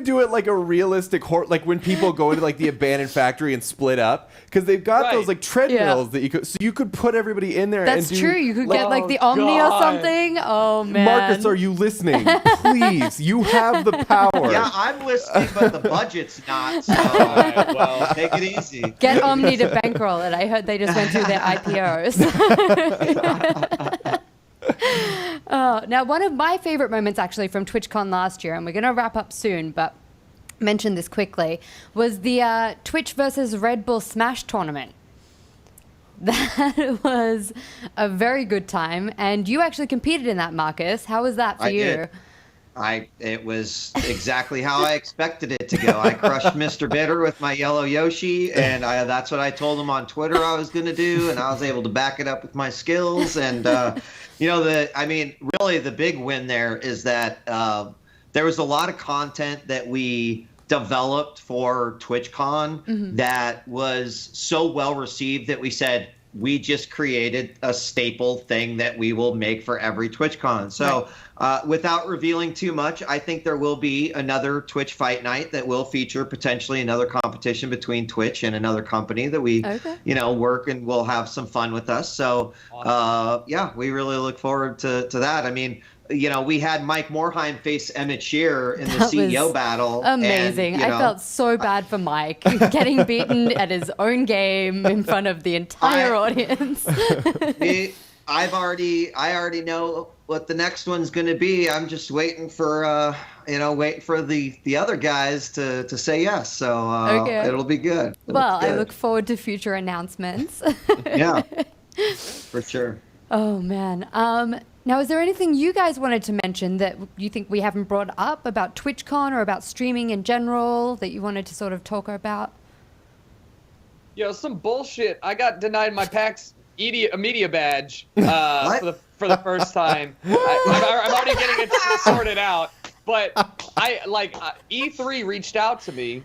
Speaker 1: do it like a realistic horror, like when people go into like the abandoned factory and split up, because they've got those like treadmills that you could put everybody in there.
Speaker 2: That's
Speaker 1: and
Speaker 2: true. You could get like the Omni or something. Oh man,
Speaker 1: Marcus, are you listening? Please, you have the power.
Speaker 4: Yeah, I'm listening, but the budget's not. So well, take it easy.
Speaker 2: Get Omni to bankroll it. I heard they just went through their IPOs. Now, one of my favorite moments actually from TwitchCon last year, and we're going to wrap up soon, but mention this quickly, was the Twitch versus Red Bull Smash tournament. That was a very good time, and you actually competed in that, Marcus. How was that for you?
Speaker 4: Did. It was exactly how I expected it to go. I crushed Mr. Bitter with my yellow Yoshi, and that's what I told him on Twitter I was going to do, and I was able to back it up with my skills. And really the big win there is that there was a lot of content that we developed for TwitchCon that was so well received that we said, we just created a staple thing that we will make for every TwitchCon. So without revealing too much, I think there will be another Twitch Fight Night that will feature potentially another competition between Twitch and another company that we, work and will have some fun with us. So, we really look forward to that. I mean, we had Mike Morheim face Emmett Shear in the CEO battle.
Speaker 2: Amazing.
Speaker 4: And,
Speaker 2: I felt so bad for Mike getting beaten at his own game in front of the entire audience.
Speaker 4: I already know what the next one's going to be. I'm just waiting for the other guys to say yes. So it'll be good.
Speaker 2: I look forward to future announcements.
Speaker 4: Yeah, for sure.
Speaker 2: Oh man. Now, is there anything you guys wanted to mention that you think we haven't brought up about TwitchCon or about streaming in general that you wanted to sort of talk about?
Speaker 3: Some bullshit. I got denied my PAX media badge for the first time. I'm already getting it sorted out. But E3 reached out to me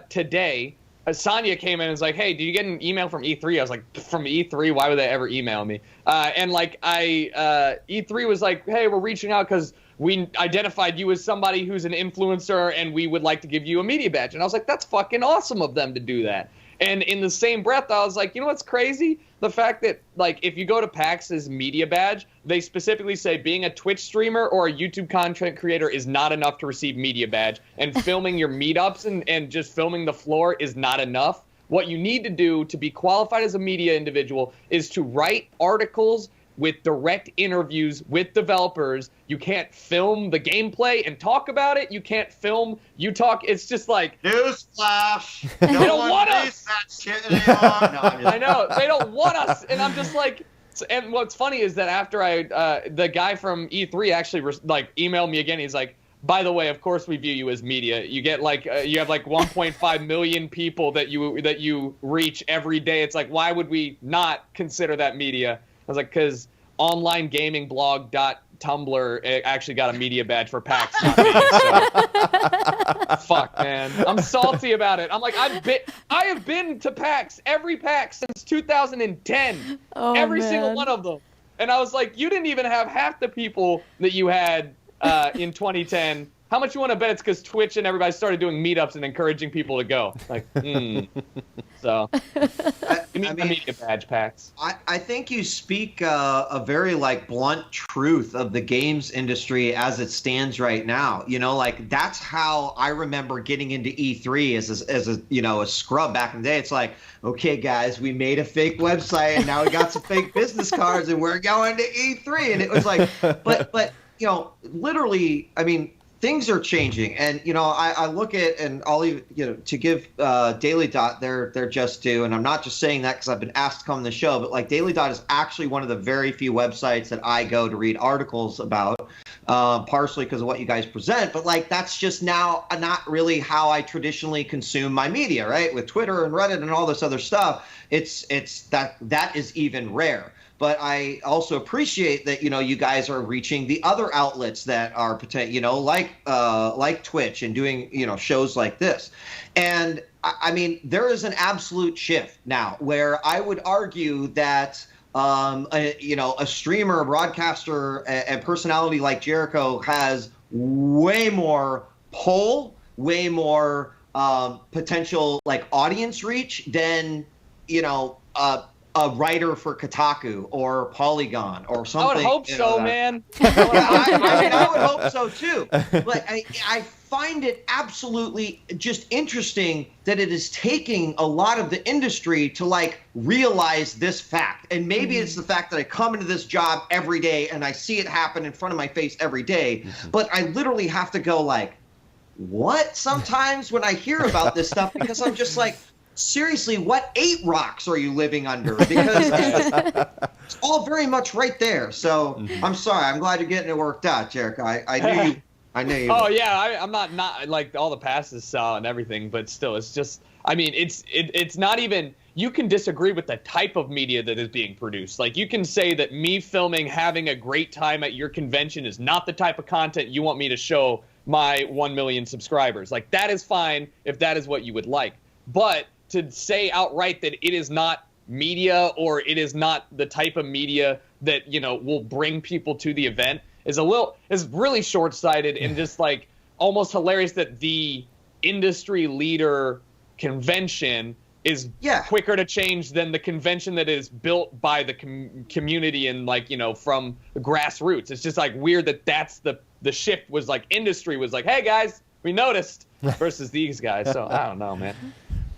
Speaker 3: today. Sonia came in and was like, hey, did you get an email from E3? I was like, from E3? Why would they ever email me? E3 was like, hey, we're reaching out because we identified you as somebody who's an influencer and we would like to give you a media badge. And I was like, that's fucking awesome of them to do that. And in the same breath, I was like, you know what's crazy? The fact that, if you go to PAX's media badge, they specifically say being a Twitch streamer or a YouTube content creator is not enough to receive media badge. And filming your meetups and just filming the floor is not enough. What you need to do to be qualified as a media individual is to write articles with direct interviews with developers. You can't film the gameplay and talk about it. You can't film you talk. It's just like
Speaker 4: newsflash.
Speaker 3: They don't want us.
Speaker 4: That shit anymore. No,
Speaker 3: I know they don't want us, and I'm just like. And what's funny is that after the guy from E3 actually emailed me again. He's like, by the way, of course we view you as media. You get you have 1.5 million people that you reach every day. It's like, why would we not consider that media? I was like, because onlinegamingblog.tumblr actually got a media badge for PAX, not me. So. Fuck, man. I'm salty about it. I'm like, I have been to PAX, every PAX since 2010. Every single one of them. And I was like, you didn't even have half the people that you had in 2010. How much you want to bet it's because Twitch and everybody started doing meetups and encouraging people to go? Like, So, give me the media badge, PAX.
Speaker 4: I think you speak a very blunt truth of the games industry as it stands right now. That's how I remember getting into E3 as a scrub back in the day. It's like, okay, guys, we made a fake website and now we got some fake business cards and we're going to E3. And it was like, but literally, I mean. Things are changing, and I look at, and I'll even to give Daily Dot their just due, and I'm not just saying that because I've been asked to come on the show, but Daily Dot is actually one of the very few websites that I go to read articles about, partially because of what you guys present, but that's just now not really how I traditionally consume my media, right? With Twitter and Reddit and all this other stuff, it's that is even rare. But I also appreciate that you guys are reaching the other outlets that are like Twitch and doing shows like this, and I mean there is an absolute shift now where I would argue that a streamer, a broadcaster, and personality like Jericho has way more pull, way more potential audience reach than a writer for Kotaku or Polygon or something.
Speaker 3: I would hope so, man.
Speaker 4: I would hope so too. But I find it absolutely just interesting that it is taking a lot of the industry to realize this fact. And maybe it's the fact that I come into this job every day and I see it happen in front of my face every day. But I literally have to go what sometimes when I hear about this stuff, because I'm just seriously, what 8 rocks are you living under? Because it's all very much right there. So I'm sorry. I'm glad you're getting it worked out, Jericho. I knew you.
Speaker 3: Oh yeah, I'm not all the passes saw and everything, but still, it's just. I mean, it's not even. You can disagree with the type of media that is being produced. You can say that me filming, having a great time at your convention is not the type of content you want me to show my 1 million subscribers. That is fine if that is what you would like, but to say outright that it is not media or it is not the type of media that will bring people to the event is really short-sighted and just almost hilarious that the industry leader convention is quicker to change than the convention that is built by the community and from the grassroots. It's just weird that that's the shift was industry was hey guys, we noticed versus these guys. So I don't know, man.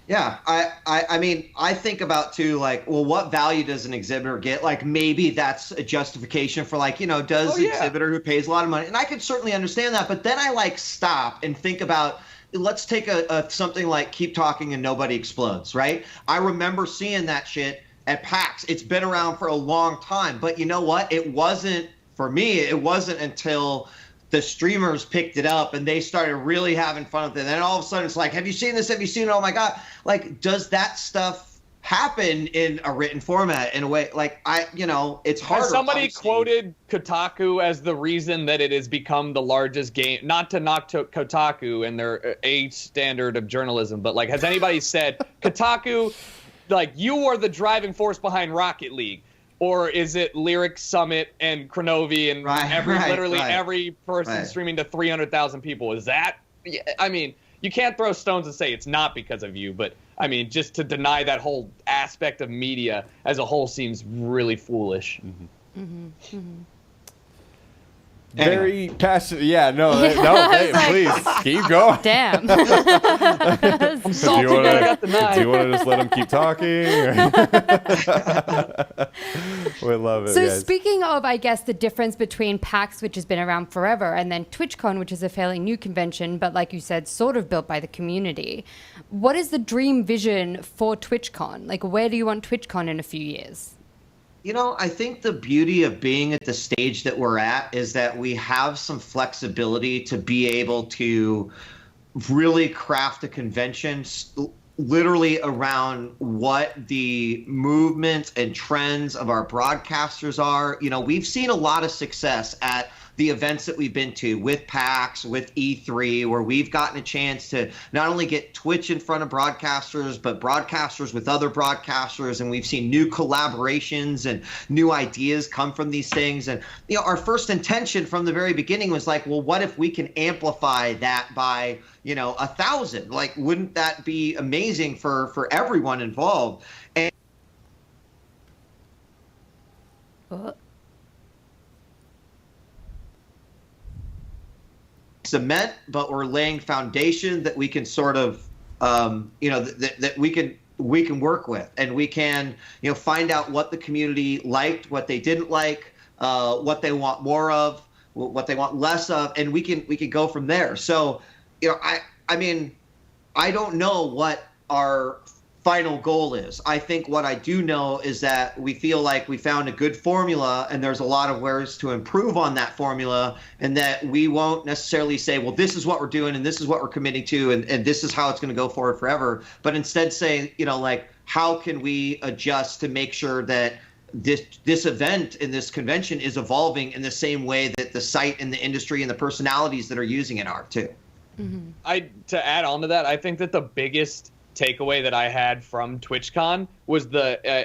Speaker 4: Yeah, I mean, I think about too, well, what value does an exhibitor get? Maybe that's a justification for does the exhibitor who pays a lot of money? And I could certainly understand that, but then I stop and think about, let's take something like Keep Talking and Nobody Explodes, right? I remember seeing that shit at PAX. It's been around for a long time, but you know what? It wasn't, for me, it wasn't until the streamers picked it up and they started really having fun with it. And then all of a sudden it's have you seen this? Have you seen it? Oh my God. Does that stuff happen in a written format in a way? It's hard.
Speaker 3: Somebody quoted Kotaku as the reason that it has become the largest game, not to knock Kotaku and their A standard of journalism, but has anybody said Kotaku, you are the driving force behind Rocket League? Or is it Lyric Summit and Kronovi and every person streaming to 300,000 people? Is that? I mean, you can't throw stones and say it's not because of you, but I mean, just to deny that whole aspect of media as a whole seems really foolish.
Speaker 1: Very passionate. Yeah, please keep going.
Speaker 2: Damn.
Speaker 3: I'm salty that I got the knife.
Speaker 1: Do you want to just let him keep talking? We love it,
Speaker 2: So
Speaker 1: guys.
Speaker 2: speaking of, I guess, the difference between PAX, which has been around forever, and then TwitchCon, which is a fairly new convention, but like you said, sort of built by the community. What is the dream vision for TwitchCon? Like, where do you want TwitchCon in a few years?
Speaker 4: I think the beauty of being at the stage that we're at is that we have some flexibility to be able to really craft a convention literally around what the movements and trends of our broadcasters are. We've seen a lot of success at the events that we've been to with PAX, with E3, where we've gotten a chance to not only get Twitch in front of broadcasters, but broadcasters with other broadcasters. And we've seen new collaborations and new ideas come from these things. And, our first intention from the very beginning was like, well, what if we can amplify that by, 1,000? Like, wouldn't that be amazing for everyone involved? And cement, but we're laying foundation that we can sort of, that we can work with, and we can, find out what the community liked, what they didn't like, what they want more of, what they want less of, and we can go from there. So, I mean, I don't know what our final goal is. I think what I do know is that we feel like we found a good formula, and there's a lot of ways to improve on that formula, and that we won't necessarily say, well, this is what we're doing and this is what we're committing to, and this is how it's going to go forward forever, but instead say, how can we adjust to make sure that this event and this convention is evolving in the same way that the site and the industry and the personalities that are using it are too.
Speaker 2: Mm-hmm.
Speaker 3: To add on to that, I think that the biggest takeaway that I had from TwitchCon was there's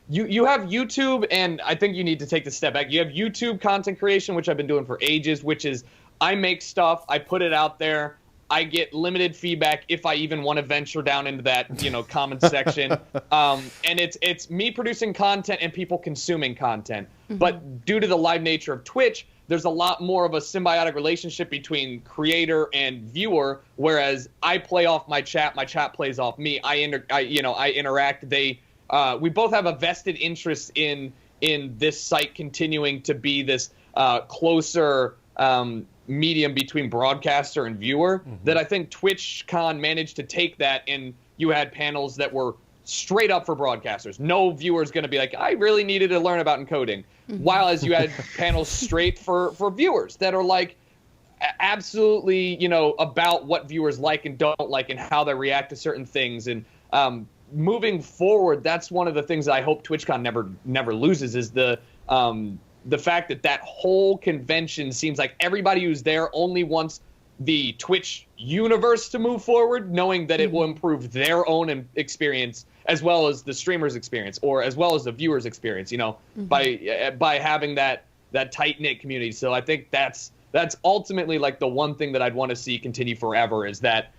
Speaker 3: you have YouTube, and I think you need to take the step back. You have YouTube content creation, which I've been doing for ages, which is I make stuff, I put it out there, I get limited feedback if I even want to venture down into that, comment section. And it's me producing content and people consuming content. Mm-hmm. But due to the live nature of Twitch, there's a lot more of a symbiotic relationship between creator and viewer, whereas I play off my chat plays off me. I interact. We both have a vested interest in this site continuing to be this closer medium between broadcaster and viewer. Mm-hmm. That I think TwitchCon managed to take that, and you had panels that were straight up for broadcasters. No viewer is going to be like, I really needed to learn about encoding. Mm-hmm. While as you had panels straight for viewers that are like absolutely, about what viewers like and don't like and how they react to certain things. And moving forward, that's one of the things that I hope TwitchCon never loses is the fact that whole convention seems like everybody who's there only wants the Twitch universe to move forward, knowing that it will improve their own experience as well as the streamer's experience, or as well as the viewer's experience, by having that tight-knit community. So I think that's ultimately like the one thing that I'd want to see continue forever is that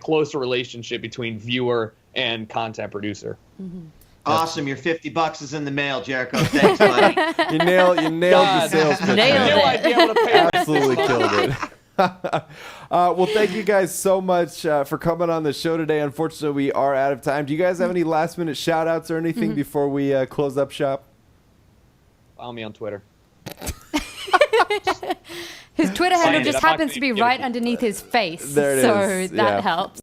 Speaker 3: closer relationship between viewer and content producer.
Speaker 2: Mm-hmm.
Speaker 4: Awesome, your $50 is in the mail, Jericho. Thanks, buddy.
Speaker 1: You nailed the sales pitch.
Speaker 2: Nailed it.
Speaker 3: I'd be able to pay
Speaker 1: Absolutely killed it. Well, thank you guys so much for coming on the show today. Unfortunately, we are out of time. Do you guys have any last minute shout outs or anything before we close up shop?
Speaker 3: Follow me on Twitter.
Speaker 2: His Twitter handle just
Speaker 3: I'm not
Speaker 2: happens to be
Speaker 3: gonna
Speaker 2: right
Speaker 3: give it.
Speaker 2: underneath his face,
Speaker 1: There it
Speaker 2: so
Speaker 1: is,
Speaker 2: that
Speaker 1: yeah.
Speaker 2: helps.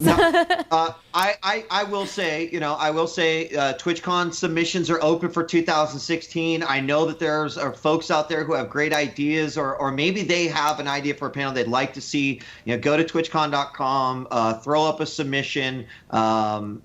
Speaker 4: I will say, TwitchCon submissions are open for 2016. I know that there's folks out there who have great ideas, or maybe they have an idea for a panel they'd like to see. Go to twitchcon.com, throw up a submission.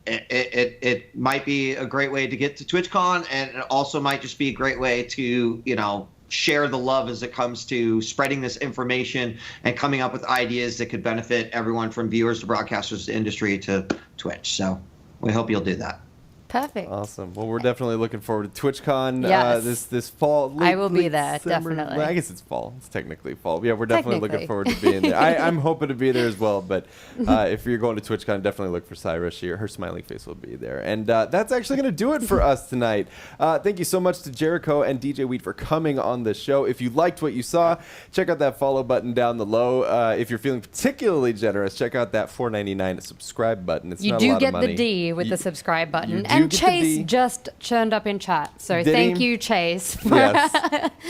Speaker 4: It might be a great way to get to TwitchCon, and it also might just be a great way to, share the love as it comes to spreading this information and coming up with ideas that could benefit everyone from viewers to broadcasters to industry to Twitch. So we hope you'll do that.
Speaker 2: Perfect.
Speaker 1: Awesome. Well, we're definitely looking forward to TwitchCon
Speaker 2: Yes.
Speaker 1: this fall.
Speaker 2: I will be
Speaker 1: late
Speaker 2: there,
Speaker 1: summer.
Speaker 2: definitely.
Speaker 1: Well, I guess it's fall. It's technically fall. Yeah, we're definitely looking
Speaker 2: Technically.
Speaker 1: forward to being there. I'm hoping to be there as well, but if you're going to TwitchCon, definitely look for Syra. Her smiling face will be there. And that's actually going to do it for us tonight. Thank you so much to Jericho and DJWheat for coming on the show. If you liked what you saw, check out that follow button down below. If you're feeling particularly generous, check out that $4.99 subscribe button. It's
Speaker 2: You
Speaker 1: not a
Speaker 2: do
Speaker 1: lot
Speaker 2: get
Speaker 1: of money.
Speaker 2: the D with
Speaker 1: You-
Speaker 2: the subscribe button.
Speaker 1: you do
Speaker 2: And
Speaker 1: get to
Speaker 2: Chase
Speaker 1: be-
Speaker 2: just churned up in chat, so
Speaker 1: Did
Speaker 2: thank
Speaker 1: he?
Speaker 2: you, Chase, for
Speaker 1: Yes.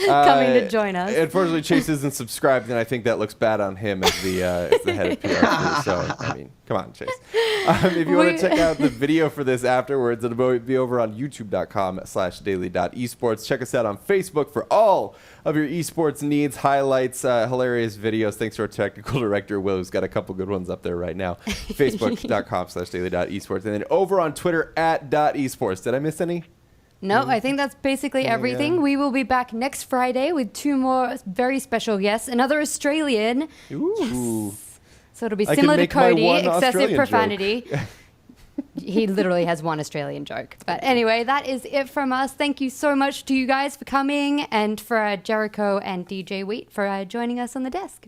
Speaker 2: coming to join us.
Speaker 1: Unfortunately, Chase isn't subscribed, and I think that looks bad on him as the head of PR. So, I mean, come on, Chase. If you want to check out the video for this afterwards, it'll be over on youtube.com/daily.esports. Check us out on Facebook for all of your esports needs, highlights, hilarious videos. Thanks to our technical director, Will, who's got a couple good ones up there right now. Facebook.com/daily.esports. And then over on Twitter @.esports. Did I miss any?
Speaker 2: No, I think that's basically everything.
Speaker 1: Yeah.
Speaker 2: We will be back next Friday with 2 more very special guests. Another Australian.
Speaker 1: Ooh.
Speaker 2: So it'll be
Speaker 1: I can
Speaker 2: similar to
Speaker 1: make my
Speaker 2: Cody,
Speaker 1: one
Speaker 2: excessive
Speaker 1: Australian joke.
Speaker 2: profanity. He literally has one Australian joke. But anyway, that is it from us. Thank you so much to you guys for coming and for Jericho and DJWheat for joining us on the desk.